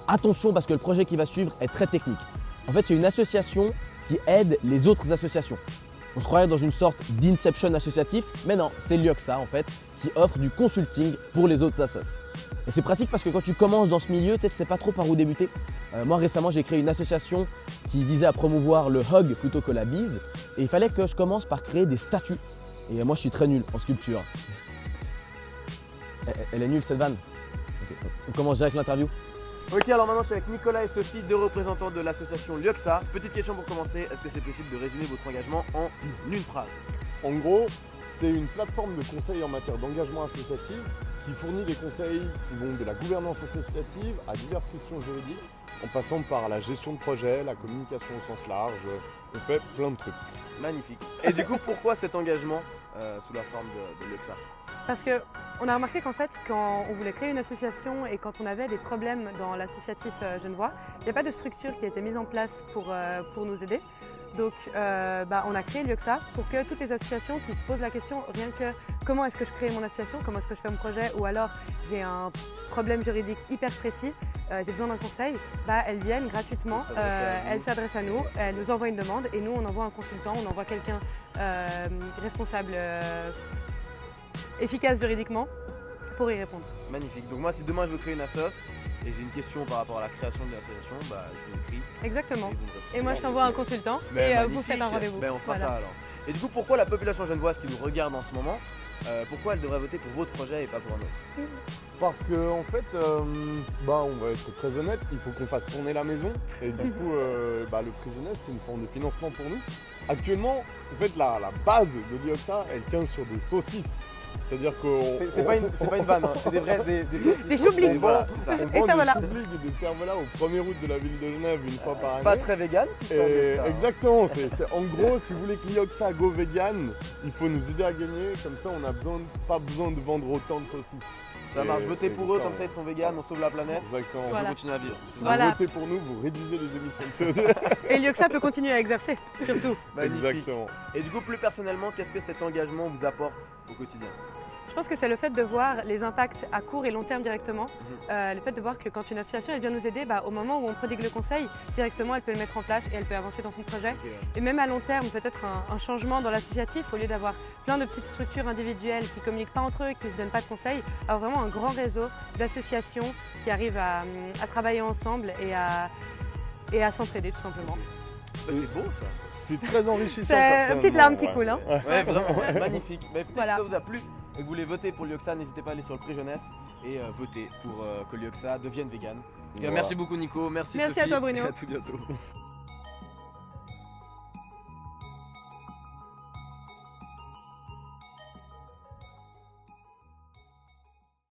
attention parce que le projet qui va suivre est très technique. En fait, c'est une association qui aide les autres associations. On se croirait dans une sorte d'inception associatif, mais non, c'est Lyoxa en fait, qui offre du consulting pour les autres assos. Et c'est pratique parce que quand tu commences dans ce milieu, tu ne sais pas trop par où débuter. Moi récemment, j'ai créé une association qui visait à promouvoir le hug plutôt que la bise. Et il fallait que je commence par créer des statues. Et moi, je suis très nul en sculpture. Elle est nulle cette vanne. Okay. On commence direct l'interview. Ok, alors maintenant je suis avec Nicolas et Sophie, deux représentants de l'association Lyoxa. Petite question pour commencer, est-ce que c'est possible de résumer votre engagement en une phrase? En gros, c'est une plateforme de conseil en matière d'engagement associatif qui fournit des conseils qui vont de la gouvernance associative à diverses questions juridiques, en passant par la gestion de projet, la communication au sens large, on fait plein de trucs. Magnifique. Et du coup, pourquoi cet engagement sous la forme de Lyoxa? Parce qu'on a remarqué qu'en fait, quand on voulait créer une association et quand on avait des problèmes dans l'associatif genevois, il n'y a pas de structure qui a été mise en place pour nous aider. Donc on a créé Lyoxa pour que toutes les associations qui se posent la question, rien que comment est-ce que je crée mon association, comment est-ce que je fais mon projet, ou alors j'ai un problème juridique hyper précis, j'ai besoin d'un conseil, elles viennent gratuitement, elles s'adressent à nous, elles nous envoient une demande et nous on envoie un consultant, on envoie quelqu'un responsable, efficace juridiquement pour y répondre. Magnifique. Donc moi, si demain je veux créer une assoce et j'ai une question par rapport à la création de l'association, je vous écris. Exactement. Et moi je t'envoie un consultant et vous faites un rendez-vous. On fera ça alors. Et du coup, pourquoi la population genevoise qui nous regarde en ce moment, pourquoi elle devrait voter pour votre projet et pas pour un autre? Parce que en fait, on va être très honnête, il faut qu'on fasse tourner la maison et du coup, le prix jeunesse c'est une forme de financement pour nous. Actuellement, en fait, la base de Lyoxa, elle tient sur des saucisses. C'est-à-dire que c'est pas une vanne, hein. C'est des choux-blics. Voilà, c'est ça. On vend des choux-blics et des cervelas au 1er août de la ville de Genève une fois par année. Pas très vegan. Exactement. En gros, si vous voulez que Lyoxa go vegan, il faut nous aider à gagner. Comme ça, on n'a pas besoin de vendre autant de saucisses. Ça marche, votez pour eux, comme ça ils sont véganes, on sauve la planète. Exactement. On peut continuer à vivre. Si vous votez pour nous, vous réduisez les émissions de CO2. Et Lyoxa peut continuer à exercer, surtout. Exactement. Et du coup, plus personnellement, qu'est-ce que cet engagement vous apporte au quotidien? Je pense que c'est le fait de voir les impacts à court et long terme directement. Le fait de voir que quand une association elle vient nous aider, au moment où on prodigue le conseil, directement elle peut le mettre en place et elle peut avancer dans son projet. Okay. Et même à long terme, peut-être un changement dans l'associatif, au lieu d'avoir plein de petites structures individuelles qui ne communiquent pas entre eux, qui ne se donnent pas de conseils, avoir vraiment un grand réseau d'associations qui arrivent à travailler ensemble et à s'entraider tout simplement. C'est beau ça. C'est très enrichissant. C'est une petite larme qui coule. Hein. Ouais, vraiment, magnifique. Écoutez, si ça vous a plu et que vous voulez voter pour Lyoxa, n'hésitez pas à aller sur le prix jeunesse et voter pour que Lyoxa devienne vegan. Voilà. Merci beaucoup Nico, merci Sophie. À toi Bruno. Et à tout bientôt.